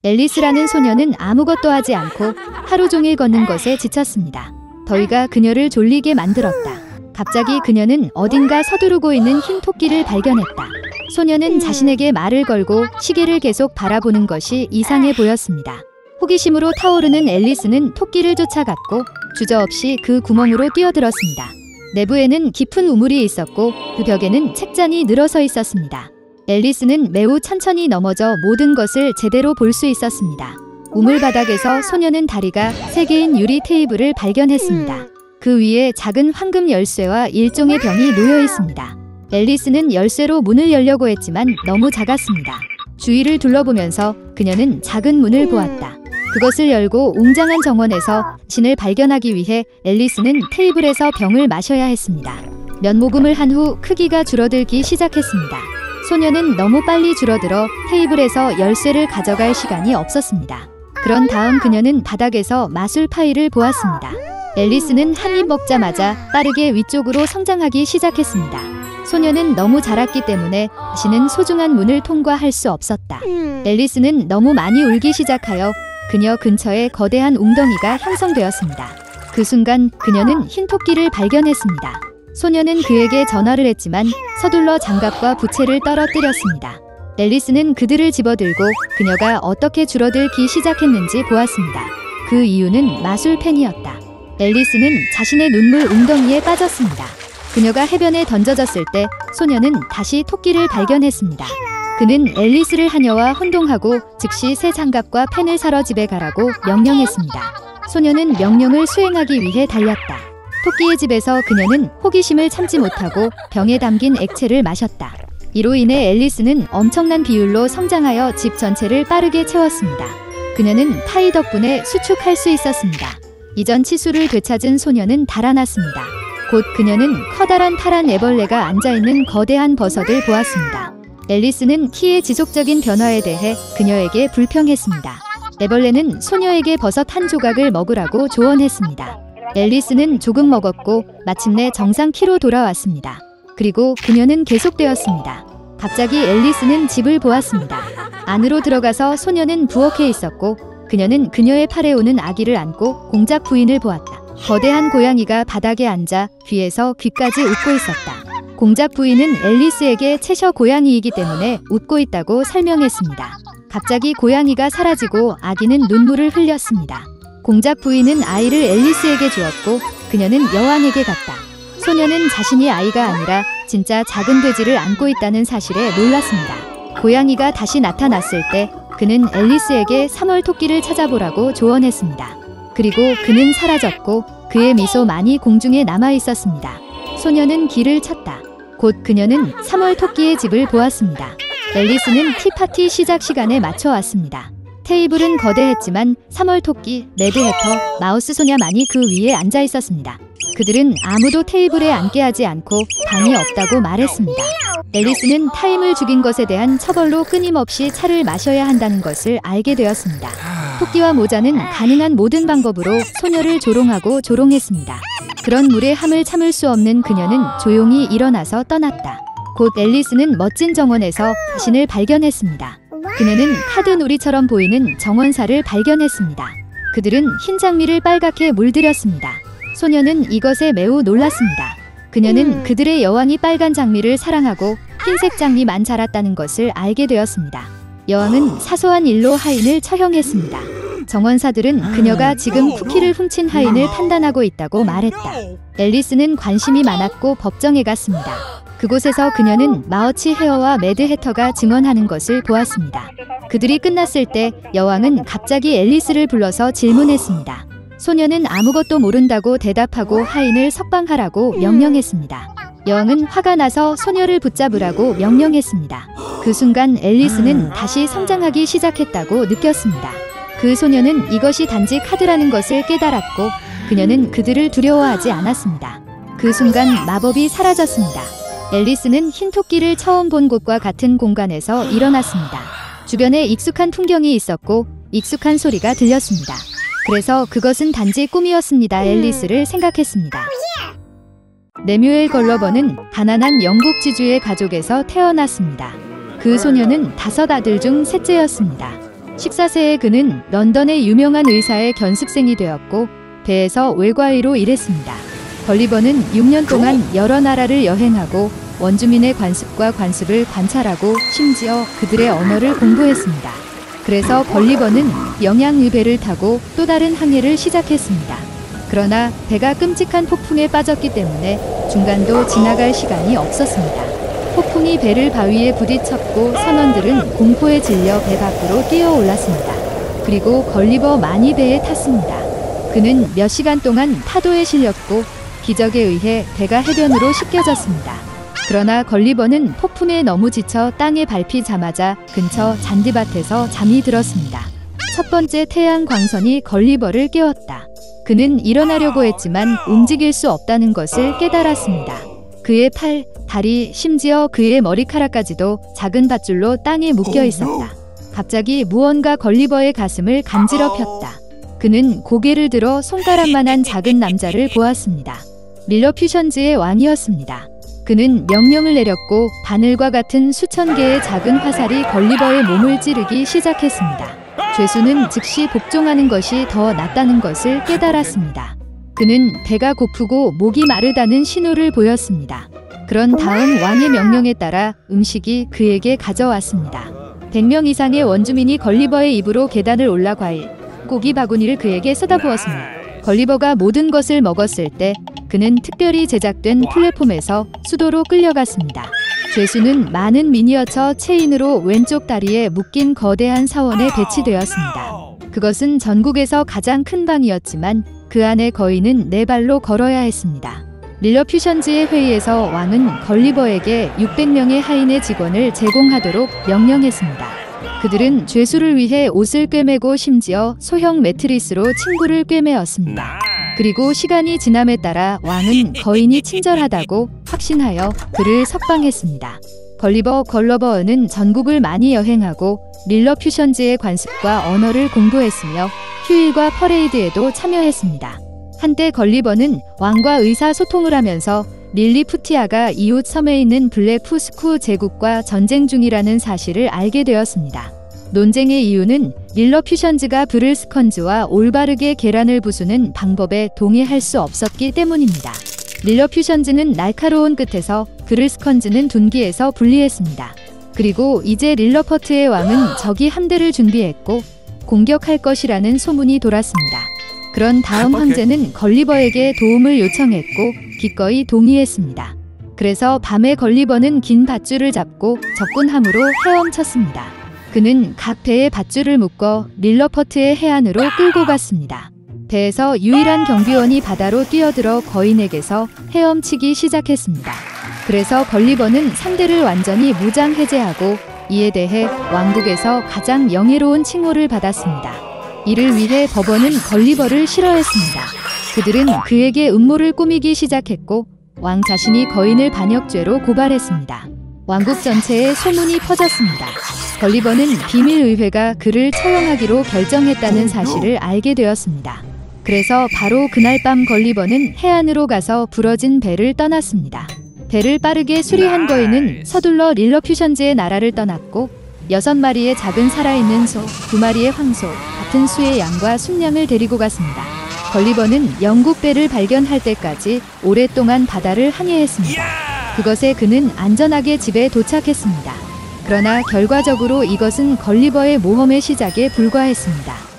앨리스라는 소녀는 아무것도 하지 않고 하루 종일 걷는 것에 지쳤습니다. 더위가 그녀를 졸리게 만들었다. 갑자기 그녀는 어딘가 서두르고 있는 흰 토끼를 발견했다. 소녀는 자신에게 말을 걸고 시계를 계속 바라보는 것이 이상해 보였습니다. 호기심으로 타오르는 앨리스는 토끼를 쫓아갔고 주저없이 그 구멍으로 뛰어들었습니다. 내부에는 깊은 우물이 있었고 그 벽에는 책잔이 늘어서 있었습니다. 앨리스는 매우 천천히 넘어져 모든 것을 제대로 볼 수 있었습니다. 우물 바닥에서 소녀는 다리가 3개인 유리 테이블을 발견했습니다. 그 위에 작은 황금 열쇠와 일종의 병이 놓여 있습니다. 앨리스는 열쇠로 문을 열려고 했지만 너무 작았습니다. 주위를 둘러보면서 그녀는 작은 문을 보았다. 그것을 열고 웅장한 정원에서 신을 발견하기 위해 앨리스는 테이블에서 병을 마셔야 했습니다. 몇 모금을 한 후 크기가 줄어들기 시작했습니다. 소녀는 너무 빨리 줄어들어 테이블에서 열쇠를 가져갈 시간이 없었습니다. 그런 다음 그녀는 바닥에서 마술 파이를 보았습니다. 앨리스는 한 입 먹자마자 빠르게 위쪽으로 성장하기 시작했습니다. 소녀는 너무 자랐기 때문에 다시는 소중한 문을 통과할 수 없었다. 앨리스는 너무 많이 울기 시작하여 그녀 근처에 거대한 웅덩이가 형성되었습니다. 그 순간 그녀는 흰 토끼를 발견했습니다. 소녀는 그에게 전화를 했지만 서둘러 장갑과 부채를 떨어뜨렸습니다. 앨리스는 그들을 집어들고 그녀가 어떻게 줄어들기 시작했는지 보았습니다. 그 이유는 마술펜이었다. 앨리스는 자신의 눈물 웅덩이에 빠졌습니다. 그녀가 해변에 던져졌을 때 소녀는 다시 토끼를 발견했습니다. 그는 앨리스를 하녀와 혼동하고 즉시 새 장갑과 펜을 사러 집에 가라고 명령했습니다. 소녀는 명령을 수행하기 위해 달렸다. 토끼의 집에서 그녀는 호기심을 참지 못하고 병에 담긴 액체를 마셨다. 이로 인해 앨리스는 엄청난 비율로 성장하여 집 전체를 빠르게 채웠습니다. 그녀는 파이 덕분에 수축할 수 있었습니다. 이전 치수를 되찾은 소녀는 달아났습니다. 곧 그녀는 커다란 파란 애벌레가 앉아있는 거대한 버섯을 보았습니다. 앨리스는 키의 지속적인 변화에 대해 그녀에게 불평했습니다. 애벌레는 소녀에게 버섯 한 조각을 먹으라고 조언했습니다. 앨리스는 조금 먹었고 마침내 정상 키로 돌아왔습니다. 그리고 그녀는 계속되었습니다. 갑자기 앨리스는 집을 보았습니다. 안으로 들어가서 소녀는 부엌에 있었고 그녀는 그녀의 팔에 오는 아기를 안고 공작 부인을 보았다. 거대한 고양이가 바닥에 앉아 귀에서 귀까지 웃고 있었다. 공작 부인은 앨리스에게 채셔 고양이이기 때문에 웃고 있다고 설명했습니다. 갑자기 고양이가 사라지고 아기는 눈물을 흘렸습니다. 공작 부인은 아이를 앨리스에게 주었고 그녀는 여왕에게 갔다. 소녀는 자신이 아이가 아니라 진짜 작은 돼지를 안고 있다는 사실에 놀랐습니다. 고양이가 다시 나타났을 때 그는 앨리스에게 3월 토끼를 찾아보라고 조언했습니다. 그리고 그는 사라졌고 그의 미소만이 공중에 남아 있었습니다. 소녀는 길을 찾다. 곧 그녀는 3월 토끼의 집을 보았습니다. 앨리스는 티파티 시작 시간에 맞춰 왔습니다. 테이블은 거대했지만 3월 토끼, 레드해터, 마우스 소녀만이 그 위에 앉아 있었습니다. 그들은 아무도 테이블에 앉게 하지 않고 방이 없다고 말했습니다. 앨리스는 타임을 죽인 것에 대한 처벌로 끊임없이 차를 마셔야 한다는 것을 알게 되었습니다. 토끼와 모자는 가능한 모든 방법으로 소녀를 조롱하고 조롱했습니다. 그런 물의 함을 참을 수 없는 그녀는 조용히 일어나서 떠났다. 곧 앨리스는 멋진 정원에서 자신을 발견했습니다. 그녀는 카드놀이처럼 보이는 정원사를 발견했습니다. 그들은 흰 장미를 빨갛게 물들였습니다. 소녀는 이것에 매우 놀랐습니다. 그녀는 그들의 여왕이 빨간 장미를 사랑하고 흰색 장미만 자랐다는 것을 알게 되었습니다. 여왕은 사소한 일로 하인을 처형했습니다. 정원사들은 그녀가 지금 쿠키를 훔친 하인을 판단하고 있다고 말했다. 앨리스는 관심이 많았고 법정에 갔습니다. 그곳에서 그녀는 마어치 헤어와 매드해터가 증언하는 것을 보았습니다. 그들이 끝났을 때 여왕은 갑자기 앨리스를 불러서 질문했습니다. 소녀는 아무것도 모른다고 대답하고 하인을 석방하라고 명령했습니다. 여왕은 화가 나서 소녀를 붙잡으라고 명령했습니다. 그 순간 앨리스는 다시 성장하기 시작했다고 느꼈습니다. 그 소녀는 이것이 단지 카드라는 것을 깨달았고 그녀는 그들을 두려워하지 않았습니다. 그 순간 마법이 사라졌습니다. 앨리스는 흰 토끼를 처음 본 곳과 같은 공간에서 일어났습니다. 주변에 익숙한 풍경이 있었고 익숙한 소리가 들렸습니다. 그래서 그것은 단지 꿈이었습니다. 앨리스를 생각했습니다. 레뮤엘 걸러버는 가난한 영국 지주의 가족에서 태어났습니다. 그 소녀는 5 아들 중 셋째였습니다. 14세의 그는 런던의 유명한 의사의 견습생이 되었고 배에서 외과의로 일했습니다. 걸리버는 6년 동안 여러 나라를 여행하고 원주민의 관습과 관습을 관찰하고 심지어 그들의 언어를 공부했습니다. 그래서 걸리버는 영양의 배를 타고 또 다른 항해를 시작했습니다. 그러나 배가 끔찍한 폭풍에 빠졌기 때문에 중간도 지나갈 시간이 없었습니다. 폭풍이 배를 바위에 부딪혔고 선원들은 공포에 질려 배 밖으로 뛰어올랐습니다. 그리고 걸리버 많이 배에 탔습니다. 그는 몇 시간 동안 파도에 실렸고 기적에 의해 배가 해변으로 씻겨졌습니다. 그러나 걸리버는 폭풍에 너무 지쳐 땅에 밟히자마자 근처 잔디밭에서 잠이 들었습니다. 첫 번째 태양 광선이 걸리버를 깨웠다. 그는 일어나려고 했지만 움직일 수 없다는 것을 깨달았습니다. 그의 팔, 다리, 심지어 그의 머리카락까지도 작은 밧줄로 땅에 묶여 있었다. 갑자기 무언가 걸리버의 가슴을 간지럽혔다. 그는 고개를 들어 손가락만한 작은 남자를 보았습니다. 릴러퓨션즈의 왕이었습니다. 그는 명령을 내렸고 바늘과 같은 수천 개의 작은 화살이 걸리버의 몸을 찌르기 시작했습니다. 죄수는 즉시 복종하는 것이 더 낫다는 것을 깨달았습니다. 그는 배가 고프고 목이 마르다는 신호를 보였습니다. 그런 다음 왕의 명령에 따라 음식이 그에게 가져왔습니다. 100명 이상의 원주민이 걸리버의 입으로 계단을 올라 과일, 고기 바구니를 그에게 쏟아부었습니다. 걸리버가 모든 것을 먹었을 때 그는 특별히 제작된 플랫폼에서 수도로 끌려갔습니다. 죄수는 많은 미니어처 체인으로 왼쪽 다리에 묶인 거대한 사원에 배치되었습니다. 그것은 전국에서 가장 큰 방이었지만 그 안에 거인은 4발로 걸어야 했습니다. 릴러퓨션즈의 회의에서 왕은 걸리버에게 600명의 하인의 직원을 제공하도록 명령했습니다. 그들은 죄수를 위해 옷을 꿰매고 심지어 소형 매트리스로 친구를 꿰매었습니다. 그리고 시간이 지남에 따라 왕은 거인이 친절하다고 확신하여 그를 석방했습니다. 걸리버 걸러버는 전국을 많이 여행하고 릴러퓨션즈의 관습과 언어를 공부했으며 휴일과 퍼레이드에도 참여했습니다. 한때 걸리버는 왕과 의사소통을 하면서 릴리푸티아가 이웃 섬에 있는 블랙푸스쿠 제국과 전쟁 중이라는 사실을 알게 되었습니다. 논쟁의 이유는 릴러퓨션즈가 브를스컨즈와 올바르게 계란을 부수는 방법에 동의할 수 없었기 때문입니다. 릴러퓨션즈는 날카로운 끝에서 브를스컨즈는 둔기에서 분리했습니다. 그리고 이제 릴러퍼트의 왕은 적이 함대를 준비했고 공격할 것이라는 소문이 돌았습니다. 그런 다음 황제는 걸리버에게 도움을 요청했고 기꺼이 동의했습니다. 그래서 밤에 걸리버는 긴 밧줄을 잡고 적군함으로 헤엄쳤습니다. 그는 각 배에 밧줄을 묶어 릴러퍼트의 해안으로 끌고 갔습니다. 배에서 유일한 경비원이 바다로 뛰어들어 거인에게서 헤엄치기 시작했습니다. 그래서 걸리버는 상대를 완전히 무장 해제하고 이에 대해 왕국에서 가장 영예로운 칭호를 받았습니다. 이를 위해 법원은 걸리버를 싫어했습니다. 그들은 그에게 음모를 꾸미기 시작했고 왕 자신이 거인을 반역죄로 고발했습니다. 왕국 전체에 소문이 퍼졌습니다. 걸리버는 비밀의회가 그를 처형하기로 결정했다는 사실을 알게 되었습니다. 그래서 바로 그날 밤 걸리버는 해안으로 가서 부러진 배를 떠났습니다. 배를 빠르게 수리한 거인은 서둘러 릴러퓨션즈의 나라를 떠났고 6마리의 작은 살아있는 소, 2마리의 황소, 같은 수의 양과 순양을 데리고 갔습니다. 걸리버는 영국 배를 발견할 때까지 오랫동안 바다를 항해했습니다. 그것에 그는 안전하게 집에 도착했습니다. 그러나 결과적으로 이것은 걸리버의 모험의 시작에 불과했습니다.